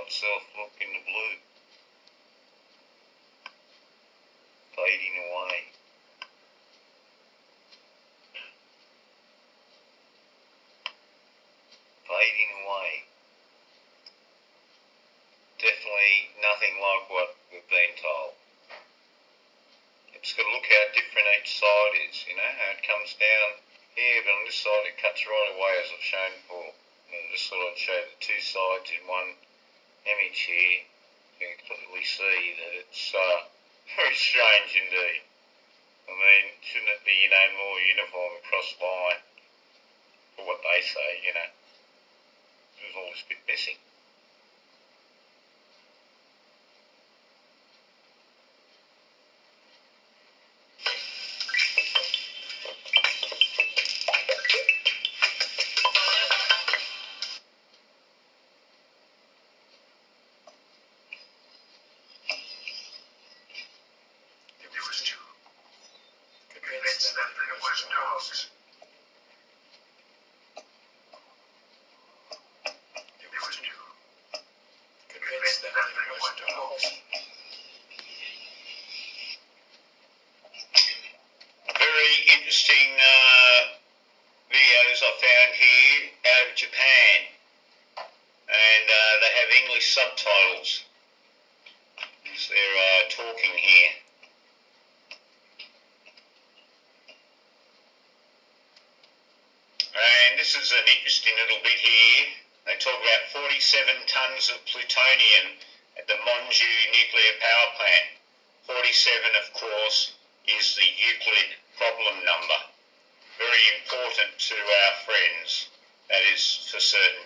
itself, look, in the blue. Fading away. Fading away. Definitely nothing like what we've been told. It's got to look how different each side is, you know, how it comes down here, but on this side it cuts right away, as I've shown before. I just thought I'd show the two sides in one image here. You can clearly see that it's very strange indeed. I mean, shouldn't it be, you know, more uniform across the line for what they say, you know? There's all this bit missing. Very interesting videos I found here out of Japan, and they have English subtitles as they're talking here. And this is an interesting little bit here. They talk about 47 tonnes of plutonium at the Monju nuclear power plant. 47, of course, is the Euclid problem number. Very important to our friends, that is for certain.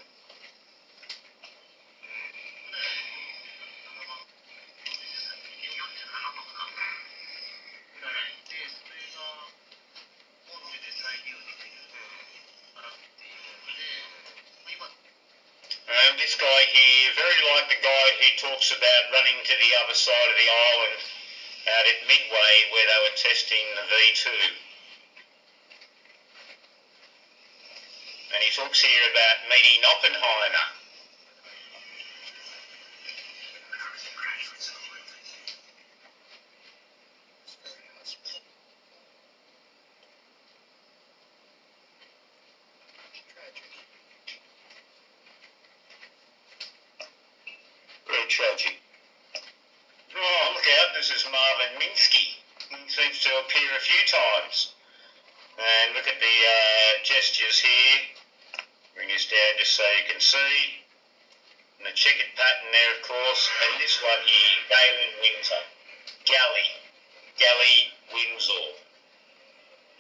This guy here, very like the guy who talks about running to the other side of the island out at Midway where they were testing the V2. And he talks here about meeting Oppenheimer. Very tragic. Oh, look out, this is Marvin Minsky. He seems to appear a few times. And look at the gestures here. Bring this down just so you can see. And the checkered pattern there, of course. And this one here, Galen Windsor. Galley Windsor.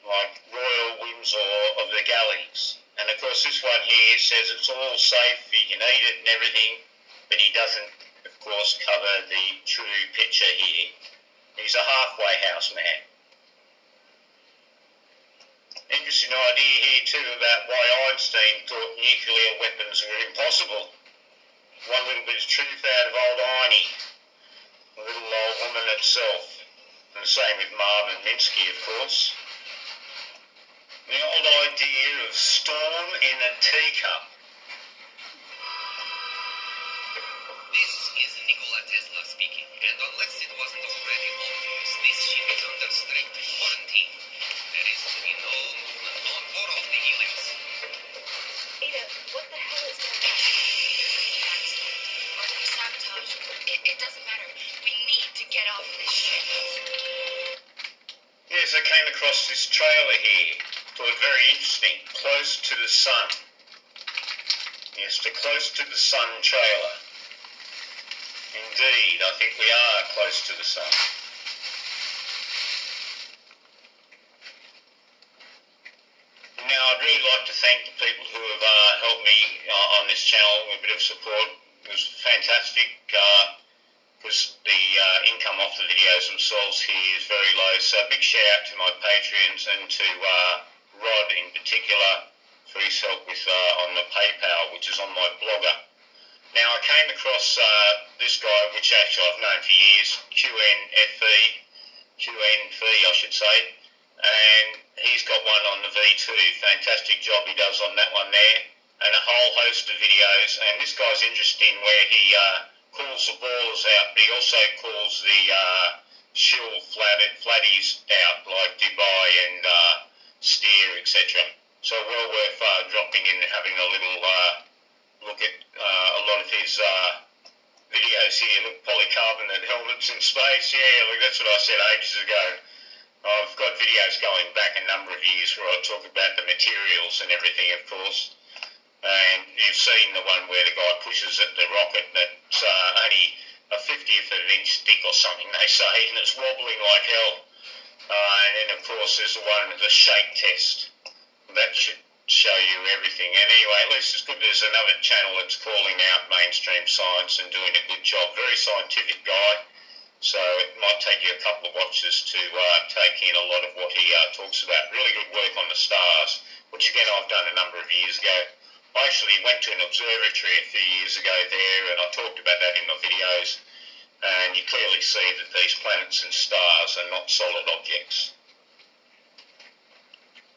Like Royal Windsor of the galleys. And of course this one here says it's all safe, you can eat it and everything, but he doesn't, of course, cover the true picture here. He's a halfway house man. Interesting idea here too about why Einstein thought nuclear weapons were impossible. One little bit of truth out of old Einie, the little old woman itself. And the same with Marvin Minsky, of course. The old idea of storm in a teacup. This is Nikola Tesla speaking, and unless it wasn't already obvious, this ship is under strict quarantine. There is to be no movement on or off the helix. Ada, what the hell is going on? There's an accident. Or sabotage. It doesn't matter. We need to get off this ship. Yes, I came across this trailer here. Thought it very interesting. Close to the sun. Yes, the Close to the Sun trailer. Indeed, I think we are close to the sun. Now, I'd really like to thank the people who have helped me on this channel with a bit of support. It was fantastic because the income off the videos themselves here is very low. So a big shout out to my Patreons and to Rod in particular for his help with on the PayPal, which is on my blogger. Now, I came across this guy, which actually I've known for years, QNV, I should say, and he's got one on the V2. Fantastic job he does on that one there. and a whole host of videos. And this guy's interesting where he calls the ballers out, but he also calls the shill flatties out, like Dubai and Steer, etc. So well worth dropping in and having a little look at a lot of his videos here. Look, polycarbonate helmets in space. Yeah, look, that's what I said ages ago. I've got videos going back a number of years where I talk about the materials and everything, of course. And you've seen the one where the guy pushes at the rocket that's only a 50th of an inch thick or something, they say, and it's wobbling like hell. And then, of course, there's the one with the shake test. That should show you everything. And anyway, at least it's good there's another channel that's calling out mainstream science and doing a good job. Very scientific guy. So it might take you a couple of watches to take in a lot of what he talks about. Really good work on the stars, which again I've done a number of years ago. I actually went to an observatory a few years ago there, and I talked about that in my videos. And you clearly see that these planets and stars are not solid objects.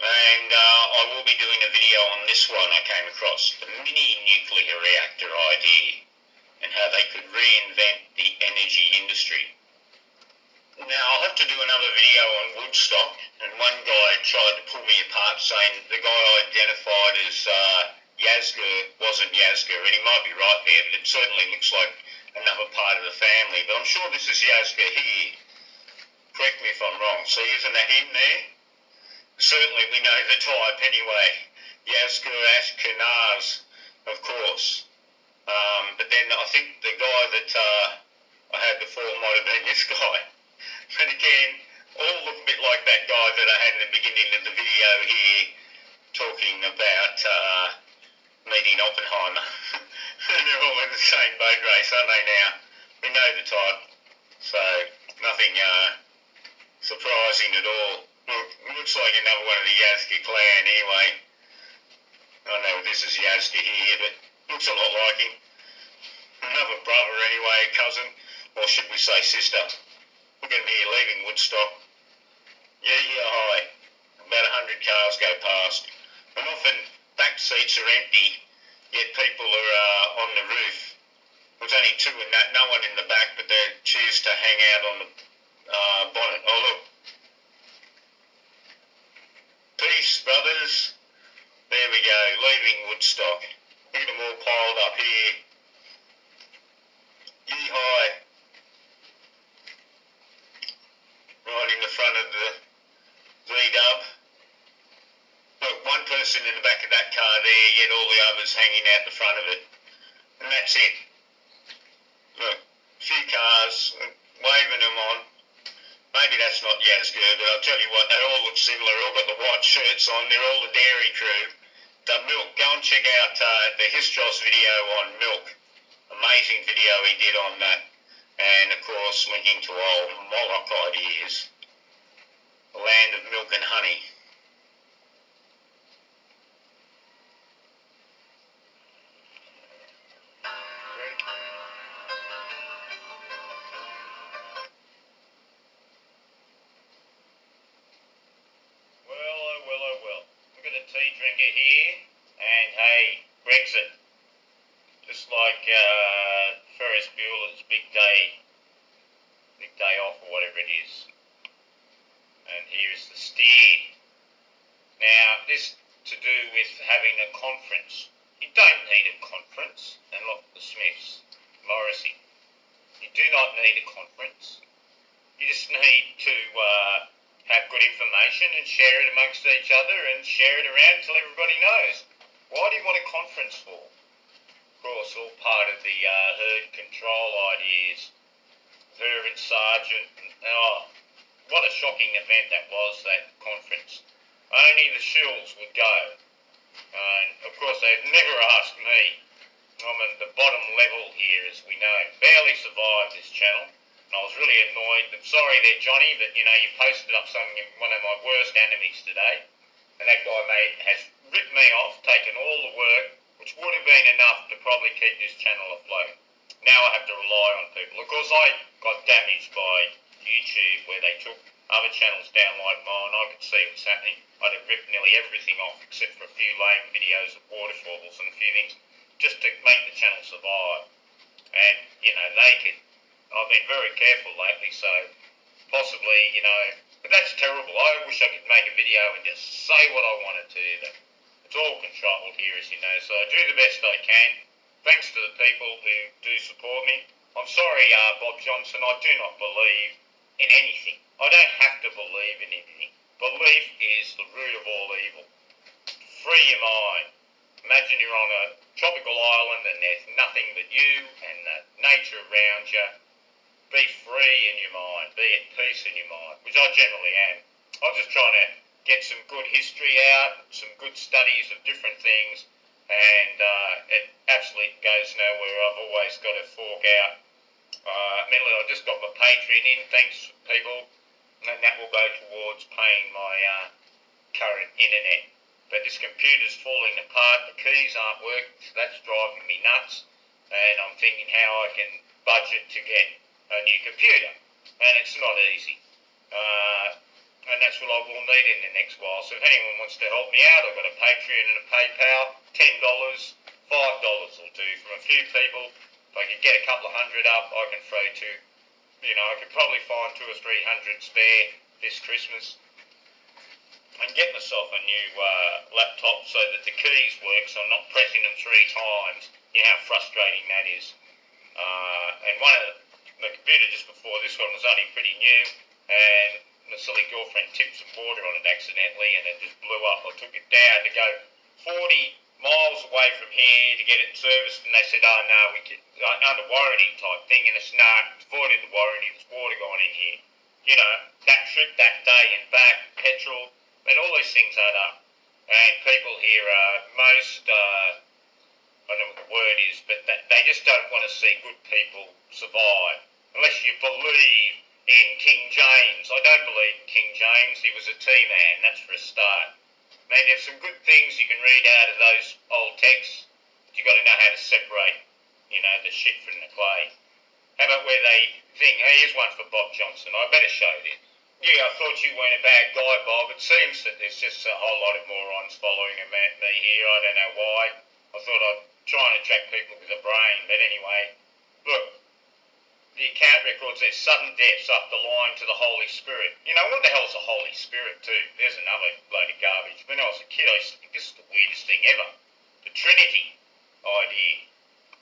And I will be doing a video on this one I came across, the mini nuclear reactor idea, and how they could reinvent the energy industry. Now, I'll have to do another video on Woodstock, and one guy tried to pull me apart saying the guy I identified as Yazgur wasn't Yazgur, and he might be right there, but it certainly looks like another part of the family. But I'm sure this is Yazgur here. Correct me if I'm wrong. So isn't that him there? Certainly we know the type anyway. Yazgur Ashkenaz, of course. But then I think the guy that I had before might have been this guy. But again, all look a bit like that guy that I had in the beginning of the video here, talking about meeting Oppenheimer. And they're all in the same boat race, aren't they now? We know the type. So nothing surprising at all. Look, looks like another one of the Yazgur clan anyway. I know this is Yazgur here, but looks a lot like him. Another brother anyway, cousin, or should we say sister. Look at him here leaving Woodstock. Yeah, hi. About 100 cars go past. And often back seats are empty, yet people are on the roof. There's only two and no one in the back, but they choose to hang out on the bonnet. Oh, look. Peace, brothers. There we go, leaving Woodstock. Look at them all piled up here. Yee-hi. Right in the front of the V-dub. Look, one person in the back of that car there, yet all the others hanging out the front of it. And that's it. Look, a few cars, waving them on. Maybe that's not Yazgur, but I'll tell you what, they all look similar. All got the white shirts on. They're all the dairy crew. The milk, go and check out the Histros video on milk. Amazing video he did on that. And of course, linking to old Moloch ideas. The land of milk and honey. Well. Look at the tea drinker here, and hey, Brexit. Just like Ferris Bueller's big day off or whatever it is. And here is the steer. Now, this to do with having a conference. You don't need a conference, and look, the Smiths, Morrissey. You do not need a conference. You just need to have good information and share it amongst each other and share it around until everybody knows. Why do you want a conference for? Of course, all part of the herd control ideas. Vervin Sargent, oh, what a shocking event that was, that conference. Only the shills would go. And of course, they've never asked me. I'm at the bottom level here, as we know. Barely survived this channel. And I was really annoyed. I'm sorry there, Johnny, but you posted up something, one of my worst enemies today. And that guy has ripped me off, taken all the work, which would have been enough to probably keep this channel afloat. Now I have to rely on people. Of course, I got damaged by YouTube where they took other channels down like mine, I could see what's happening. I'd have ripped nearly everything off except for a few lame videos of waterfalls and a few things just to make the channel survive. And, they could. I've been very careful lately, so possibly, but that's terrible. I wish I could make a video and just say what I wanted to. But it's all controlled here, as you know, so I do the best I can. Thanks to the people who do support me. I'm sorry, Bob Johnson, I do not believe in anything. I don't have to believe in anything. Belief is the root of all evil. Free your mind. Imagine you're on a tropical island and there's nothing but you and the nature around you. Be free in your mind. Be at peace in your mind, which I generally am. I'm just trying to get some good history out, some good studies of different things, and it absolutely goes nowhere. I've always got to fork out. Mentally, I just got my Patreon in, thanks people, and that will go towards paying my current internet. But this computer's falling apart, the keys aren't working, so that's driving me nuts, and I'm thinking how I can budget to get a new computer, and it's not easy. And that's what I will need in the next while. So if anyone wants to help me out, I've got a Patreon and a PayPal, $10, $5 will do from a few people. If I could get a couple of hundred up, I can throw to, I could probably find 200 or 300 spare this Christmas and get myself a new laptop so that the keys work, so I'm not pressing them 3 times. You know how frustrating that is. And one of the computer just before this one was only pretty new, and my silly girlfriend tipped some water on it accidentally and it just blew up. I took it down to go 40 miles away from here to get it serviced, and they said, oh no, we can, under warranty type thing, and it's not, it's voided the warranty, there's water gone in here. That trip that day and back, petrol, and all these things add up. And people here are most, I don't know what the word is, but they just don't want to see good people survive. Unless you believe in King James. I don't believe in King James. He was a tea man, that's for a start. Man, there's some good things you can read out of those old texts, but you've got to know how to separate, the shit from the clay. How about where they think, hey, here's one for Bob Johnson. I better show this. Yeah, I thought you weren't a bad guy, Bob. It seems that there's just a whole lot of morons following me here. I don't know why. I thought I'd try and attract people with a brain, but anyway, look. The account records their sudden deaths after lying to the Holy Spirit. What the hell's the Holy Spirit too? There's another load of garbage. When I was a kid, I used to think this is the weirdest thing ever. The Trinity idea.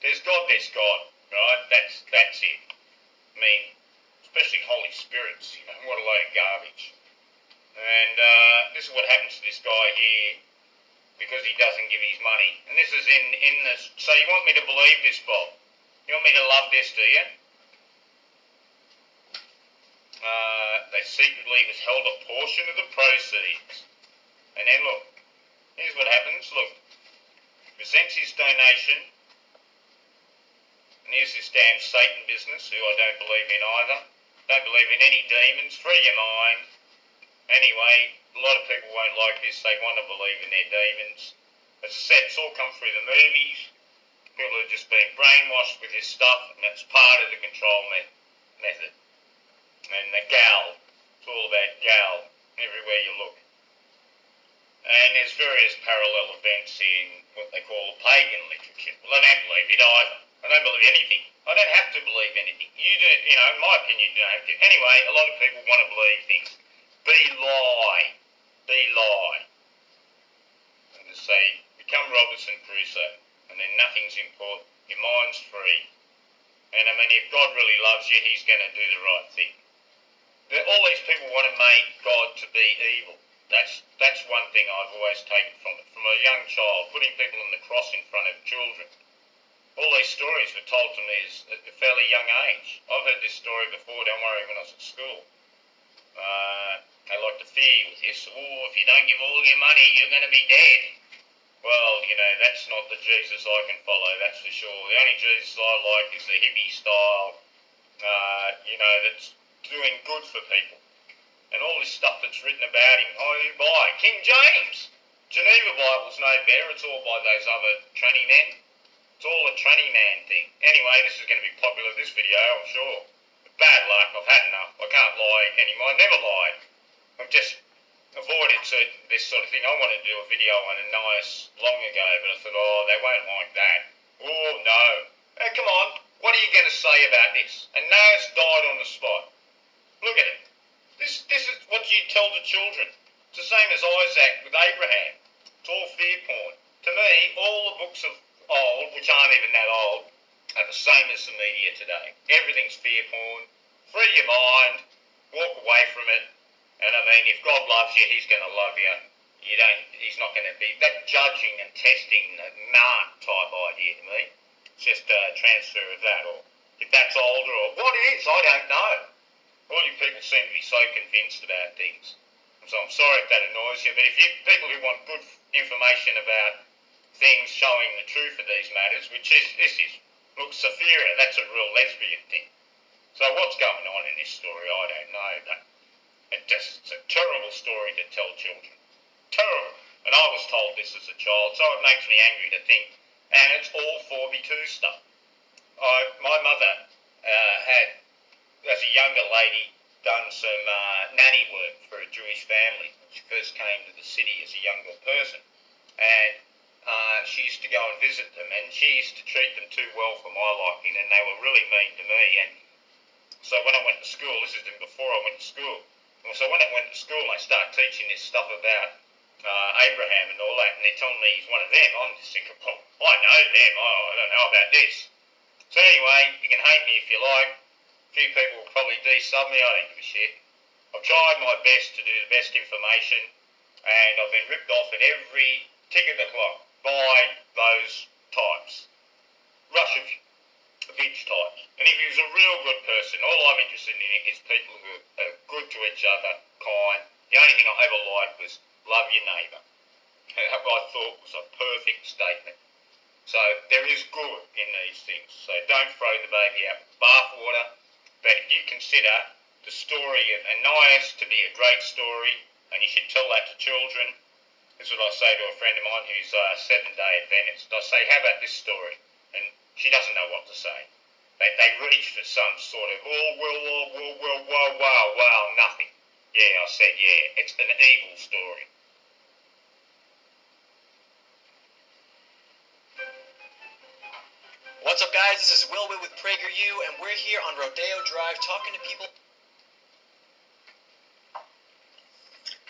There's God, right? That's it. I mean, especially Holy Spirits, what a load of garbage. And this is what happens to this guy here because he doesn't give his money. And this is in this. So you want me to believe this, Bob? You want me to love this, do you? They secretly withheld a portion of the proceeds. And then look, here's what happens. Look, presents his donation. And here's this damn Satan business, who I don't believe in either. Don't believe in any demons. Free your mind. Anyway, a lot of people won't like this. They want to believe in their demons. As I said, it's all come through the movies. People have just been brainwashed with this stuff, and that's part of the control method. And the gal, it's all about gal, everywhere you look. And there's various parallel events in what they call pagan literature. Well, I don't believe it either. I don't believe anything. I don't have to believe anything. You do, in my opinion, you don't have to. Anyway, a lot of people want to believe things. Be lie. And to say, become Robinson Crusoe, and then nothing's important. Your mind's free. And I mean, if God really loves you, he's going to do the right thing. All these people want to make God to be evil. That's one thing I've always taken from it. From a young child, putting people on the cross in front of children. All these stories were told to me at a fairly young age. I've heard this story before, don't worry, when I was at school. They like to fear you with this. Oh, if you don't give all your money, you're going to be dead. Well, that's not the Jesus I can follow, that's for sure. The only Jesus I like is the hippie style, that's doing good for people. And all this stuff that's written about him, by King James. Geneva Bible's no better, it's all by those other tranny men. It's all a tranny man thing. Anyway, this is going to be popular, this video, I'm sure. bad luck. I've had enough. I can't lie anymore. I never lied. I've just avoided this sort of thing. I wanted to do a video on Ananias long ago, but I thought, oh, they won't like that. Oh, no. Hey, come on. What are you going to say about this? Ananias died on the spot. Look at it. This is what you tell the children. It's the same as Isaac with Abraham. It's all fear porn. To me, all the books of old, which aren't even that old, are the same as the media today. Everything's fear porn. Free your mind. Walk away from it. And I mean, if God loves you, he's going to love you. He's not going to be that judging and testing, mark type idea to me. It's just a transfer of that, or if that's older, or what is, I don't know. All you people seem to be so convinced about things. So I'm sorry if that annoys you, but if you people who want good information about things showing the truth of these matters, which is, look, Sapphira, that's a real lesbian thing. So what's going on in this story, I don't know, but it's a terrible story to tell children. Terrible. And I was told this as a child, so it makes me angry to think. And it's all 4B2 stuff. My mother had, as a younger lady, done some nanny work for a Jewish family when she first came to the city as a younger person. And she used to go and visit them, and she used to treat them too well for my liking, and they were really mean to me. And so when I went to school, this is before I went to school, so when I went to school, I started teaching this stuff about Abraham and all that, and they told me he's one of them. I'm just thinking, well, I know them, I don't know about this. So anyway, you can hate me if you like. A few people will probably de-sub me, I don't give a shit. I've tried my best to do the best information, and I've been ripped off at every tick of the clock by those types. Russian-bitch types. And if he was a real good person, all I'm interested in is people who are good to each other, kind. The only thing I ever liked was love your neighbour. That I thought was a perfect statement. So there is good in these things. So don't throw the baby out with the bathwater. But if you consider the story of Ananias to be a great story, and you should tell that to children, this is what I say to a friend of mine who's a Seventh-day Adventist. I say, how about this story? And she doesn't know what to say. They reach for some sort of, wow, nothing. Yeah, I said, yeah, it's an evil story. What's up, guys? This is Will with PragerU, and we're here on Rodeo Drive talking to people.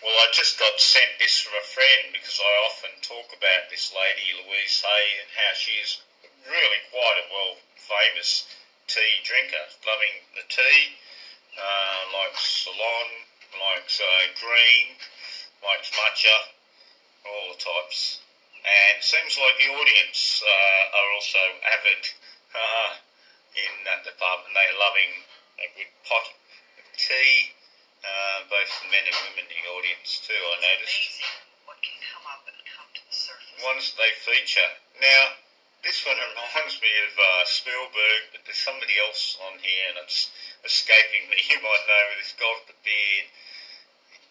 Well, I just got sent this from a friend because I often talk about this lady, Louise Hay, and how she is really quite a famous tea drinker, loving the tea, likes Ceylon, likes green, likes matcha, all the types. And it seems like the audience are also avid in that department. They're loving a good pot of tea, both the men and women in the audience too, I noticed. Amazing what can come up and come to the surface. Ones they feature. Now, this one reminds me of Spielberg, but there's somebody else on here and it's escaping me. You might know this guy with the beard.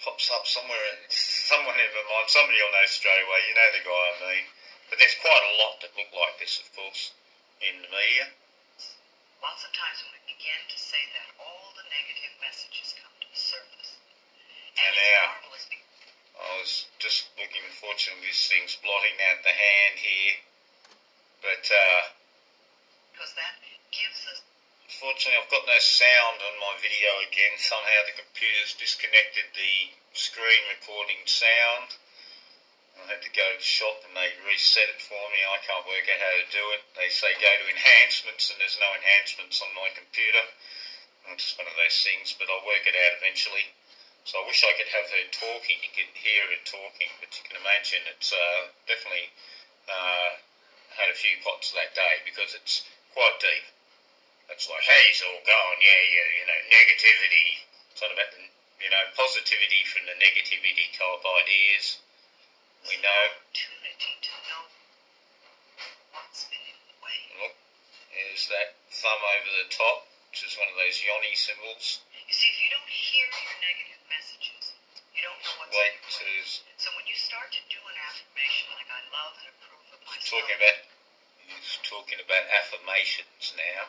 Pops up someone in my mind. Somebody will know straight away. You know the guy I mean. But there's quite a lot that look like this, of course, in the media. Lots of times when we begin to say that, all the negative messages come to the surface. And it's now, marvelous I was just looking, unfortunately, this thing's blotting out the hand here. But, because that gives us... Unfortunately, I've got no sound on my video again. Somehow the computer's disconnected the screen recording sound. I had to go to the shop and they reset it for me. I can't work out how to do it. They say go to enhancements and there's no enhancements on my computer. It's just one of those things, but I'll work it out eventually. So I wish I could have her talking. You could hear her talking, but you can imagine it's definitely had a few pots that day because it's quite deep. It's like, hey, it's all gone, negativity. It's not about the, positivity from the negativity type ideas. We know. Opportunity to know what's been in the way. Look, there's that thumb over the top, which is one of those yoni symbols. You see, if you don't hear your negative messages, you don't know what's in the way. So when you start to do an affirmation like I love and approve of myself. He's talking about affirmations now.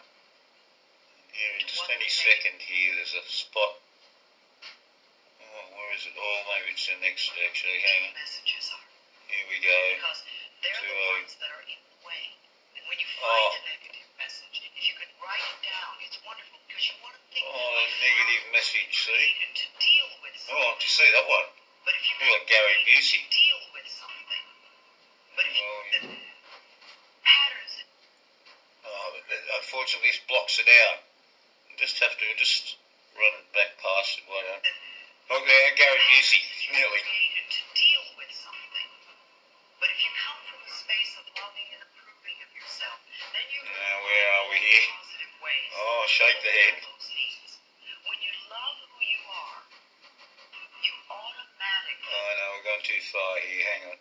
You just any second here there's a spot. Oh, where is it? Oh, maybe it's the next actually. Hang on. Messages are. Here we go. Because they're the ones that are in the way. And when you find Oh. a negative message, if you could write it down, it's wonderful because you want to think. Oh, a negative message, see? To deal with something. Oh, to see that one. But if you You're like Gary Busey. deal with something. But if you Oh, the patterns. Oh, but unfortunately this blocks it out. You just have to run back past it. Why not? Oh, there, Gary Busey, nearly. Created to deal with something. But if you come from a space of loving and approving of yourself, then you Where are we here? positive ways. Oh, shake the head. Those needs. When you love who you are, you automatically. Oh no, we're going too far here. Hang on.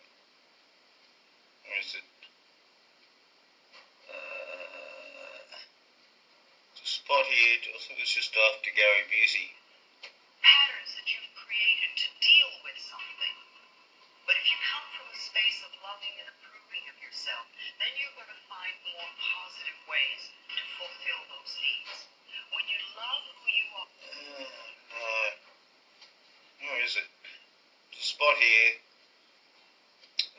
Where is it? There's a spot here. I think it's just after Gary Busey. Patterns that you've created to deal with something. But if you come from a space of loving and approving of yourself, then you're going to find more positive ways to fulfill those needs. When you love who you are. No. Where is it? There's a spot here.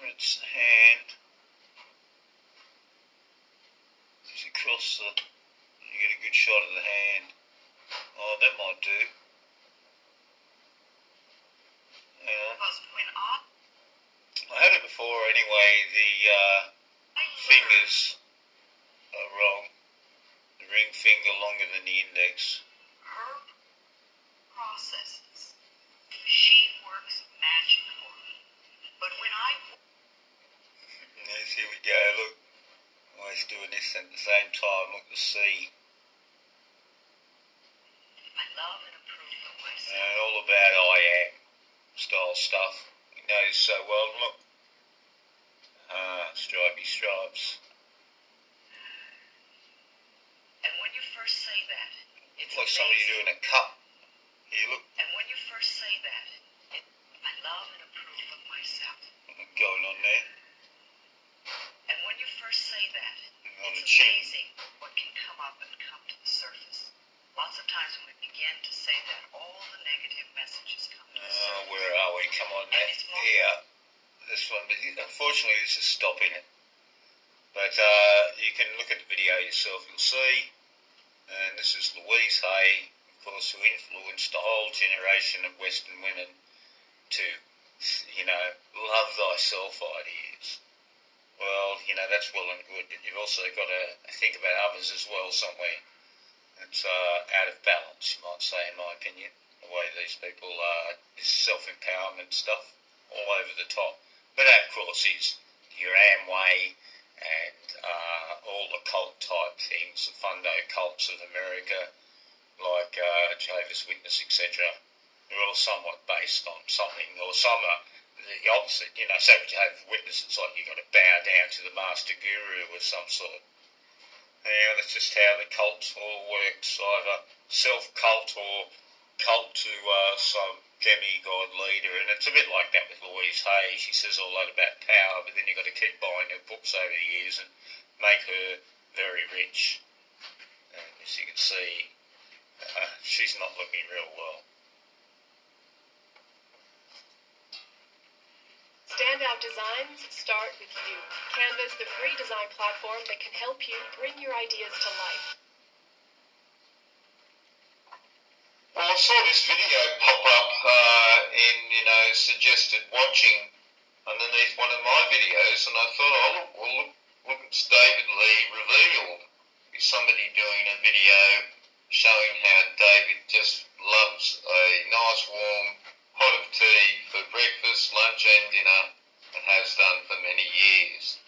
It's hand. It's across the. You get a good shot of the hand. Oh, that might do. Hang on. Because when I had it before anyway. The fingers are wrong. The ring finger longer than the index. her processes, she works magic for me. But when Yes, here we go. Look, always doing this at the same time. Look, the sea. I love and approve of myself. And all about I am style stuff. He knows so well. Look. Stripey stripes. And when you first say that, it's Like somebody doing a cup. Here, look. And when you first say that, I love and approve of myself. Going on there. And when you first say that, On it's the chin. amazing what can come up and come to the surface. Lots of times when we begin to say that, all the negative messages come to the surface. Where are we? Come on now. Here. This one, but unfortunately this is stopping it. But you can look at the video yourself, you'll see. And this is Louise Hay, of course, who influenced a whole generation of Western women to, love thyself ideas. Well, that's well and good, but you've also got to think about others as well somewhere. It's out of balance, you might say, in my opinion, the way these people this self-empowerment stuff, all over the top. But that, of course, is your Amway and all the cult type things, the fundo cults of America, like Jehovah's Witness, etc. They're all somewhat based on something, or some are the opposite. Say with Jehovah's Witness, it's like you've got to bow down to the master guru of some sort. That's just how the cult all works, either self-cult or cult to some demigod leader, and it's a bit like that with Louise Hay. She says all that about power, but then you've got to keep buying her books over the years and make her very rich. And as you can see, she's not looking real well. Standout designs start with you. Canva is the free design platform that can help you bring your ideas to life. Well, I saw this video pop up in, suggested watching underneath one of my videos, and I thought, look, it's David Lee revealed. It's somebody doing a video showing how David just loves a nice warm pot of tea for breakfast, lunch and dinner, and has done for many years.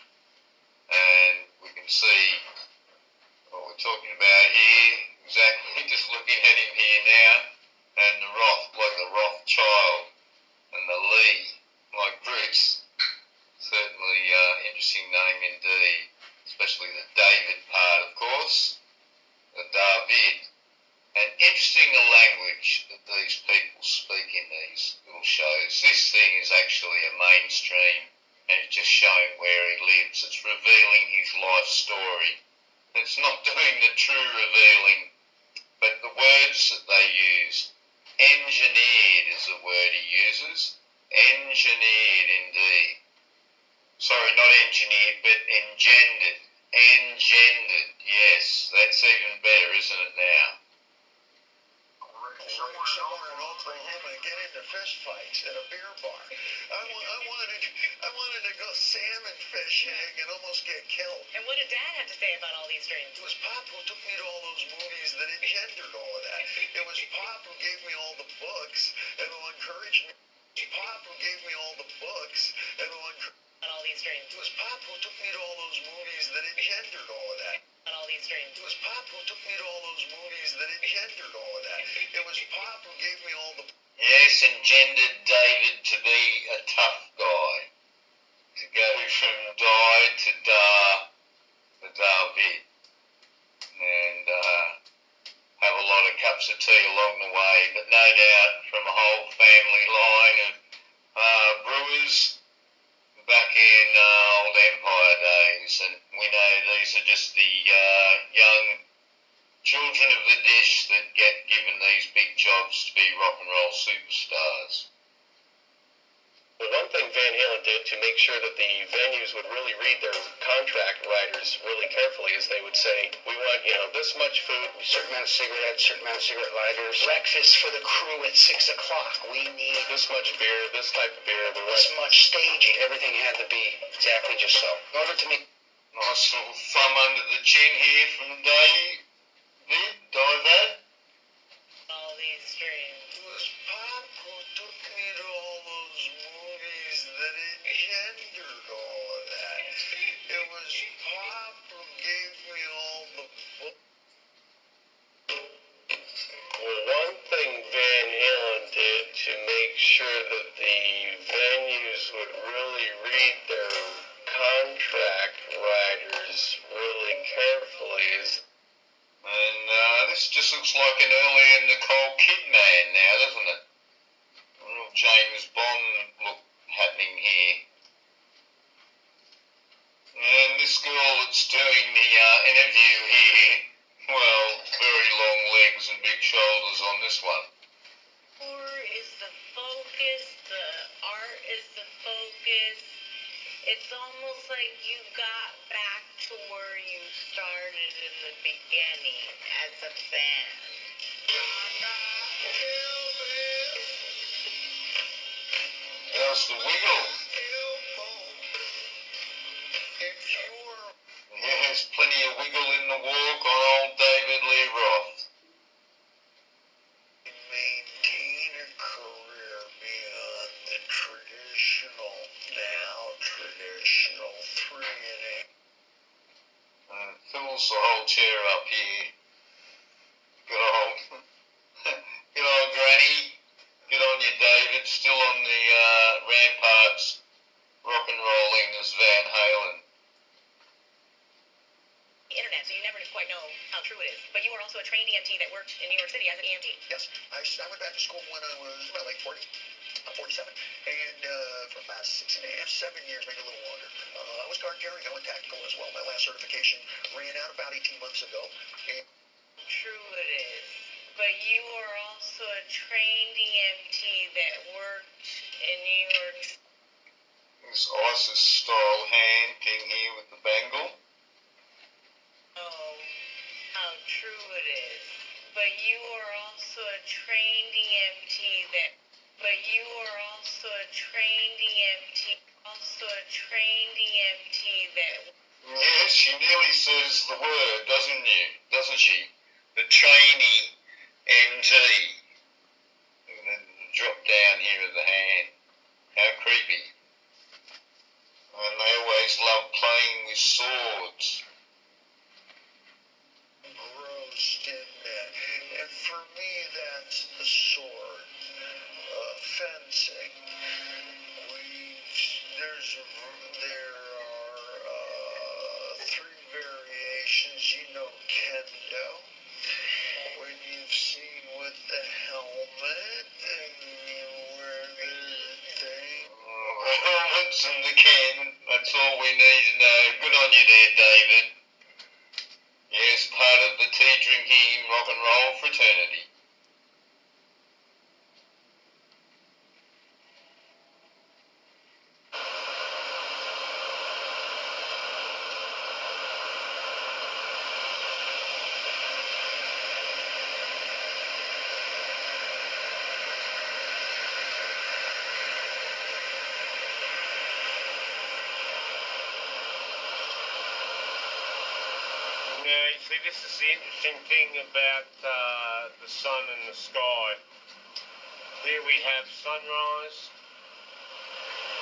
And we can see what we're talking about here, exactly, just looking at him here now, and the Roth, like the Rothschild, and the Lee, like Bruce. Certainly interesting name indeed, especially the David part, of course, the David. And interesting the language that these people speak in these little shows. This thing is actually a mainstream, and it's just showing where he lives. It's revealing his life story. It's not doing the true revealing, but the words that they use. Engineered is the word he uses. Engineered indeed. Sorry, not engineered, but engendered. Engendered, yes. That's even better, isn't it now? Somewhere in Oklahoma and get into fist fights at a beer bar. I wanted to go salmon fishing and almost get killed. And what did Dad have to say about all these dreams? It was Pop who took me to all those movies that engendered all of that. It was Pop who gave me all the books and who encouraged me. Pop who gave me all the books and who encouraged About all these dreams. It was Pop who took me to all those movies that engendered all of that. About all these dreams. It was Pop who took me to all those movies that engendered all of that. It was Pop who gave me all the... Yes, engendered David to be a tough guy. To go from die to David. And have a lot of cups of tea along the way. But no doubt from a whole family line of brewers back in old Empire days. And we know these are just the young children of the dish that get given these big jobs to be rock and roll superstars. Well, one thing Van Halen did to make sure that the venues would really read their contract writers really carefully is they would say, we want, this much food, a certain amount of cigarettes, certain amount of cigarette lighters, breakfast for the crew at 6 o'clock. We need this much beer, this type of beer, this much staging. Everything had to be exactly just so. In order to make... Nice little thumb under the chin here from David. All these dreams. It was Pop who took me to all those movies that engendered all of that. It was Pop who gave me all the books. Well, one thing Van Halen did to make sure that the venues would really read their contract writers really carefully is... And this just looks like an earlier Nicole Kidman now, doesn't it? A real James Bond look happening here. And this girl that's doing the interview here, well, very long legs and big shoulders on this one. Or is the focus, the art is the focus. It's almost like you got back to where you started in the beginning as a band. How's the wiggle? Yes, plenty of wiggle in the walk on old David Lee Roth. Maintain a career beyond the traditional 3 and 8. Fills the whole chair up here. Good old Granny. Good on you, David. Still on the ramparts, rock and rolling as Van Halen. Internet, so you never quite know how true it is. But you were also a trained EMT that worked in New York City as an EMT. Yes, I went back to school when I was late 40. I'm 47. And for the past 6.5, 7 years, maybe a little longer, I was guard carrying. I went tactical as well. My last certification ran out about 18 months ago. And True it is. But you were also a trained EMT that worked in New York City. This ISIS-style hand king here with the bangle. Oh, how true it is. But you were also a trained EMT that... But you were also a trained EMT. Also a trained EMT that... Yes, she nearly says the word, doesn't she? The trainee MT. And then drop down here at the hand. How creepy. And they always love playing with swords. engrossed in that. And for me, that's the sword. Fencing. There are 3 variations. Kendo. When you've seen with the helmet and you wear the thing. The helmets and the ken, that's all we need to know. Good on you there, David. Yes, part of the tea drinking rock and roll fraternity. Now, you see, this is the interesting thing about the sun and the sky. Here we have sunrise,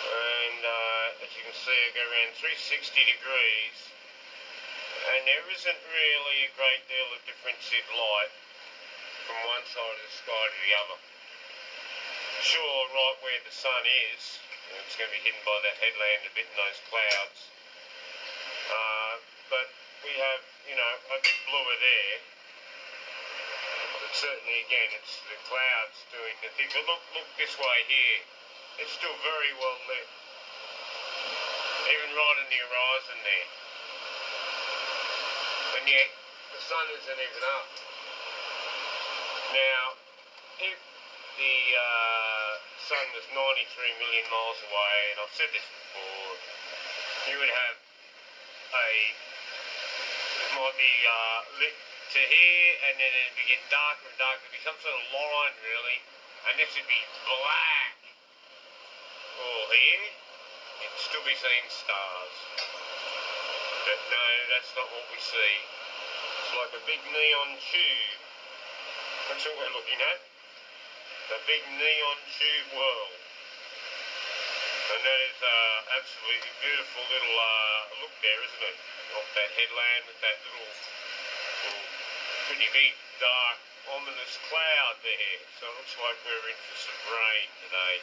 and as you can see, I go around 360 degrees, and there isn't really a great deal of difference in light from one side of the sky to the other. Sure, right where the sun is, it's going to be hidden by that headland a bit and those clouds, but we have, a bit bluer there, but certainly again it's the clouds doing the thing. But look this way here, it's still very well lit, even right in the horizon there, and yet the sun isn't even up. Now, if the sun was 93 million miles away, and I've said this before, you would have it might be lit to here, and then it'd be getting darker and darker. It'd be some sort of line, really, and this would be black. Or here, you'd still be seeing stars. But no, that's not what we see. It's like a big neon tube. That's what we're looking at. A big neon tube world. And that is absolutely beautiful little look there, isn't it? Off that headland with that little pretty big, dark, ominous cloud there. So it looks like we're in for some rain today,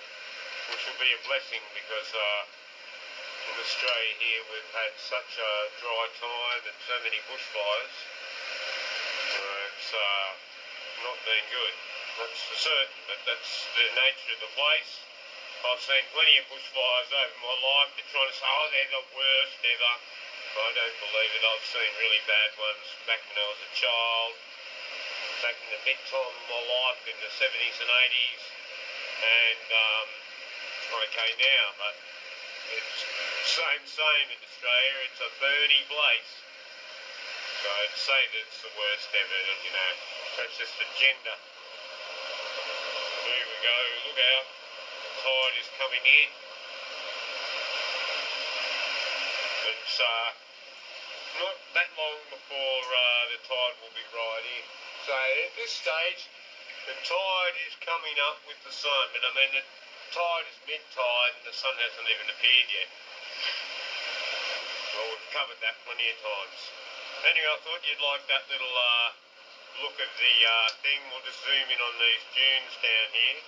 which will be a blessing because in Australia here we've had such a dry time and so many bushfires. It's not been good, that's for certain, but that's the nature of the place. I've seen plenty of bushfires over my life. They're trying to say, oh, they're the worst ever. I don't believe it. I've seen really bad ones back when I was a child, back in the mid-time of my life in the 70s and 80s, and okay now, but it's same in Australia. It's a burny place. So I'd say that it's the worst ever, that's just agenda. Here we go, look out. Tide is coming in. It's not that long before the tide will be right in. So at this stage, the tide is coming up with the sun, but I mean the tide is mid-tide and the sun hasn't even appeared yet. Well, we've covered that plenty of times. Anyway, I thought you'd like that little look at the thing. We'll just zoom in on these dunes down here.